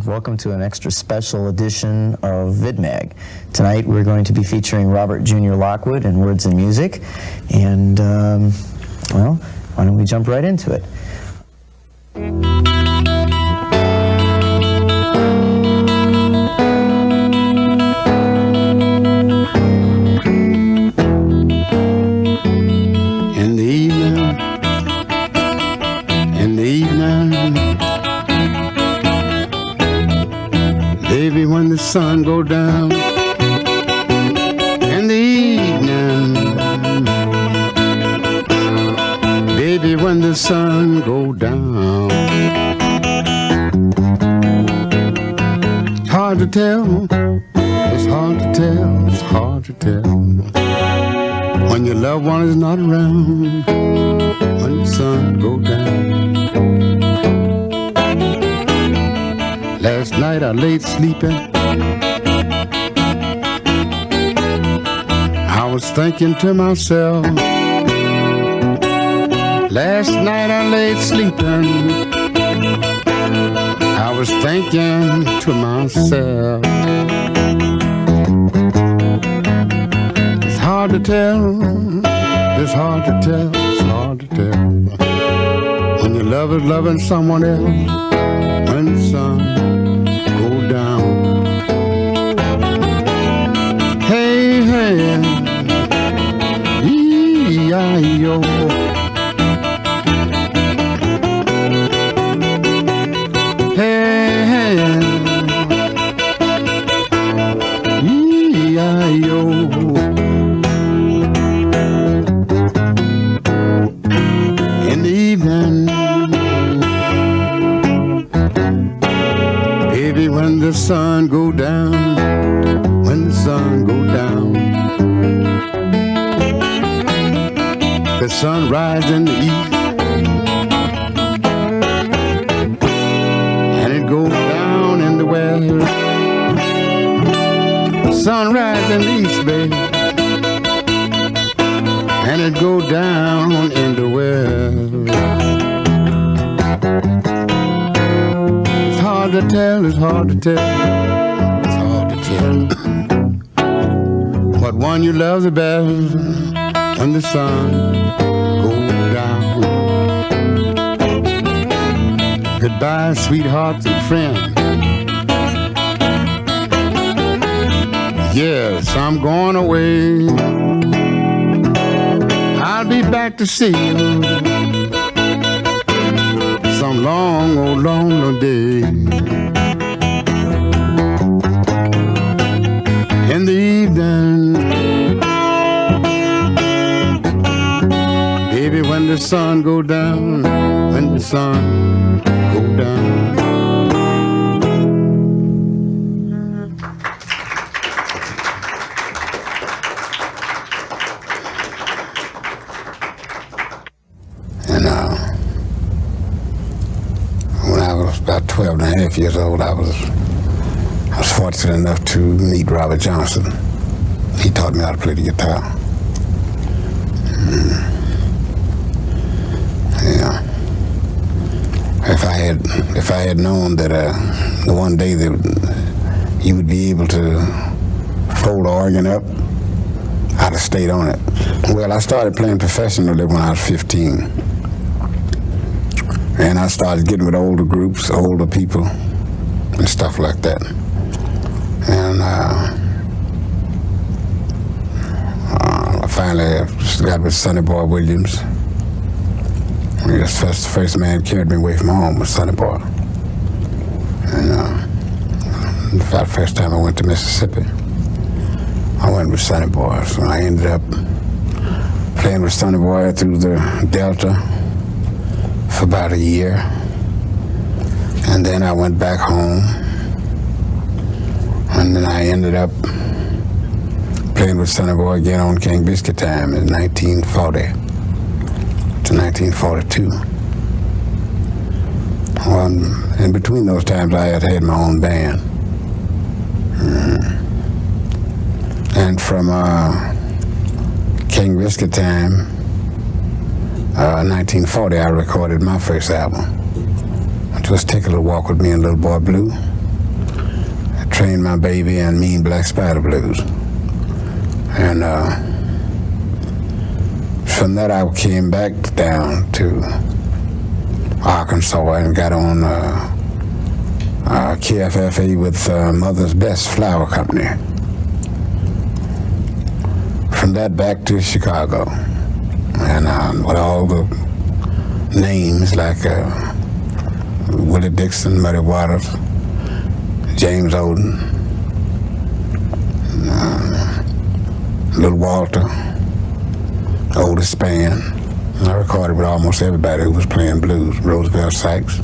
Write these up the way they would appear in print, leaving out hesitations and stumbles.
Welcome to an extra special edition of VidMag. Tonight we're going to be featuring Robert Jr. Lockwood in Words and Music, and well, why don't we jump right into it? In the evening, baby, when the sun go down. In the evening, baby, when the sun go down. It's hard to tell, it's hard to tell, it's hard to tell when your loved one is not around, when the sun go down. Last night I laid sleeping, I was thinking to myself. Last night I laid sleeping, I was thinking to myself. It's hard to tell, it's hard to tell, it's hard to tell when your lover's loving someone else, when the sun go down. Hey, hey, E-I-O. Hey, hey, E-I-O. In the evening, baby, when the sun go down, when the sun go down, the sun rises in the east, and it goes down in the west. The sun rises in the east, baby, and it goes down in the west. It's hard to tell, it's hard to tell, it's hard to tell what one you love the best when the sun goes down. Goodbye, sweethearts and friends. Yes, I'm going away. I'll be back to see you some long, oh, long day. In the evening, baby, when the sun go down, when the sun go down. And when I was about 12 and a half years old, I was fortunate enough to meet Robert Johnson. He taught me how to play the guitar. Yeah. If I had known that one day that you would be able to fold the organ up, I'd have stayed on it. Well, I started playing professionally when I was 15. And I started getting with older groups, older people, and stuff like that. And I finally got with Sonny Boy Williams. The first man carried me away from home was Sonny Boy. And the first time I went to Mississippi, I went with Sonny Boy. So I ended up playing with Sonny Boy through the Delta for about a year. And then I went back home. And then I ended up playing with Sonny Boy again on King Biscuit time in 1940 to 1942. Well, in between those times, I had my own band. And from King Biscuit time, 1940, I recorded my first album, which was Take a Little Walk with Me and Little Boy Blue, Train My Baby, and Mean Black Spider Blues. And from that, I came back down to Arkansas and got on KFFA with Mother's Best Flower Company. From that, back to Chicago. And with all the names like Willie Dixon, Muddy Waters, James Oden, Little Walter, Otis Spann. I recorded with almost everybody who was playing blues, Roosevelt Sykes.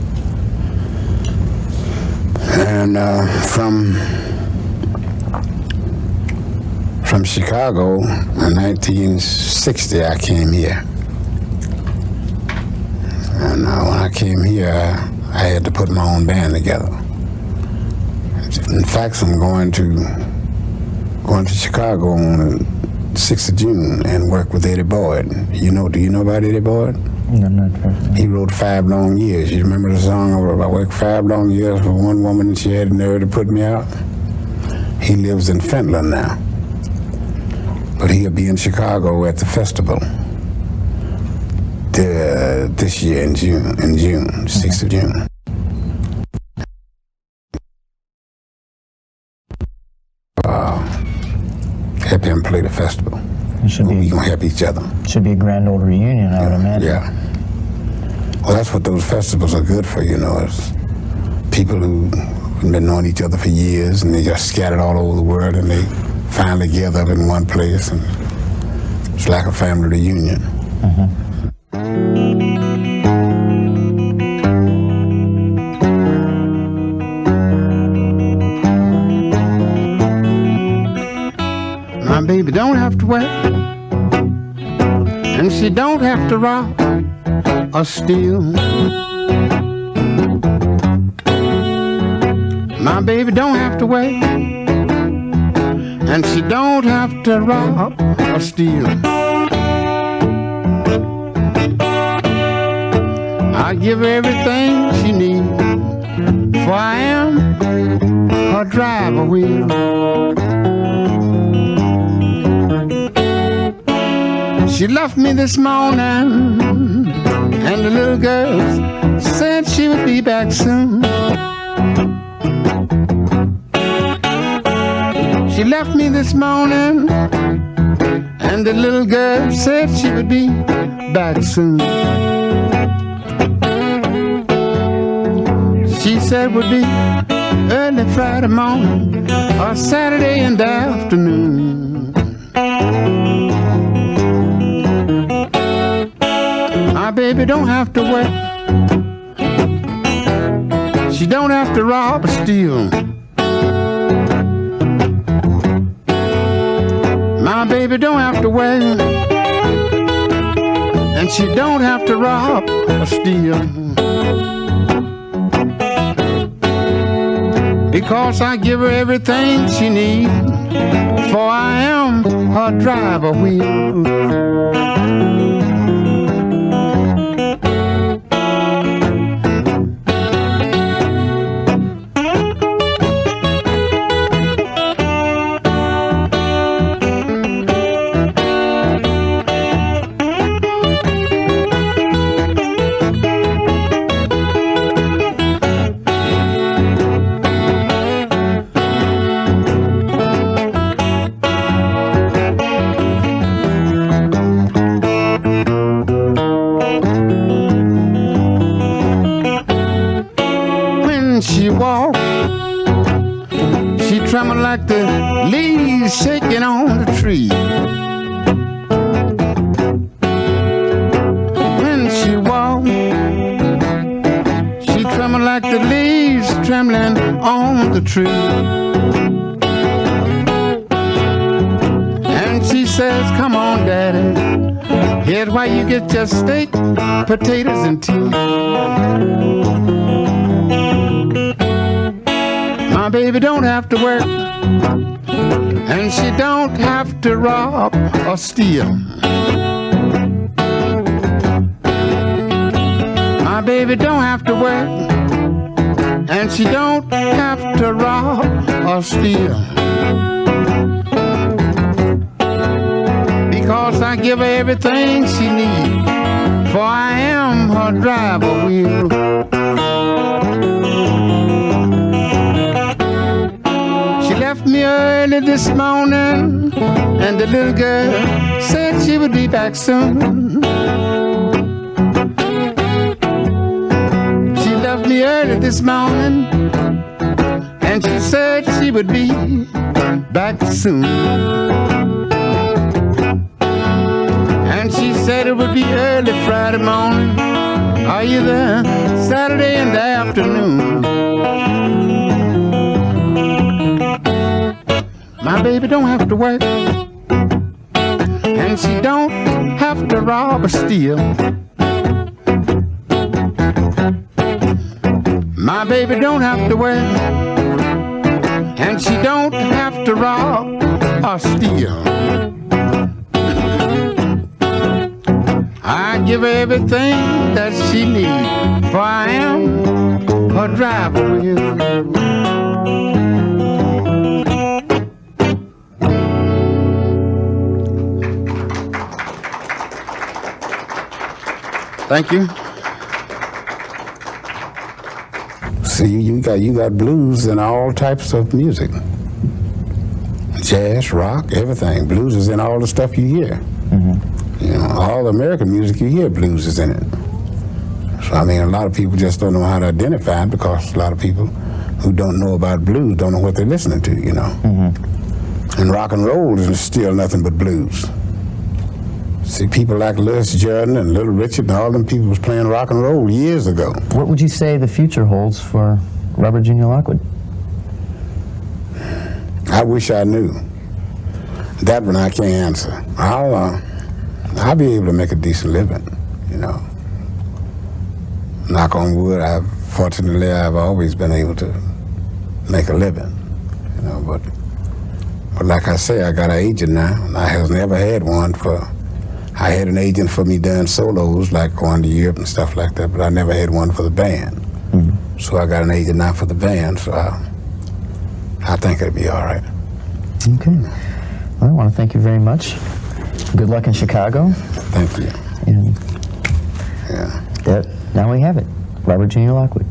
And from Chicago in 1960, I came here. And when I came here, I had to put my own band together. In fact, I'm going to Chicago on the 6th of June and work with Eddie Boyd. Do you know about Eddie Boyd? No, not personally. He wrote 5 Long Years. You remember the song I worked 5 long years for one woman and she had the nerve to put me out? He lives in Finland now. But he'll be in Chicago at the festival this year in June, 6th of June. Help him play the festival. We're going to help each other. Should be a grand old reunion, I would imagine. Yeah. Well, that's what those festivals are good for, It's people who've been knowing each other for years and they just scattered all over the world and they finally gather up in one place and it's like a family reunion. My baby don't have to work, and she don't have to rob or steal. My baby don't have to work, and she don't have to rob or steal. I give her everything she needs, for I am her driver wheel. She left me this morning, and the little girl said she would be back soon. She left me this morning, and the little girl said she would be back soon. She said it would be early Friday morning or Saturday in the afternoon. My baby don't have to work, she don't have to rob or steal. My baby don't have to work, and she don't have to rob or steal. Because I give her everything she needs, for I am her driver wheel. She walk, she tremble like the leaves shaking on the tree. When she walk, she tremble like the leaves trembling on the tree. says, come on, Daddy, here's why you get your steak, potatoes, and tea. My baby don't have to work, and she don't have to rob or steal. My baby don't have to work, and she don't have to rob or steal. Because I give her everything she needs, for I am her driver wheel. She left me early this morning, and the little girl said she would be back soon. She left me early this morning, and she said she would be back soon. And she said it would be early Friday morning, or either Saturday in the afternoon. My baby don't have to work, and she don't have to rob or steal. My baby don't have to work, and she don't have to rob or steal. I give her everything that she needs, for I am her driver wheel. Thank you. See, you got blues and all types of music. Jazz, rock, everything. Blues is in all the stuff you hear. Mm-hmm. You know, all the American music you hear, blues is in it. So, I mean, a lot of people just don't know how to identify it, because a lot of people who don't know about blues don't know what they're listening to, you know. Mm-hmm. And rock and roll is still nothing but blues. See, people like Louis Jordan and Little Richard and all them people was playing rock and roll years ago. What would you say the future holds for Robert Junior Lockwood? I wish I knew. That one I can't answer. I'll be able to make a decent living, you know. Knock on wood, fortunately I've always been able to make a living, you know, but like I say, I got an agent now, and I have never had one I had an agent for me doing solos, like going to Europe and stuff like that, but I never had one for the band. Mm-hmm. So I got an agent now for the band, so I think it'll be all right. Okay. Well, I want to thank you very much. Good luck in Chicago. Thank you. And yeah. now we have it. Robert Junior Lockwood.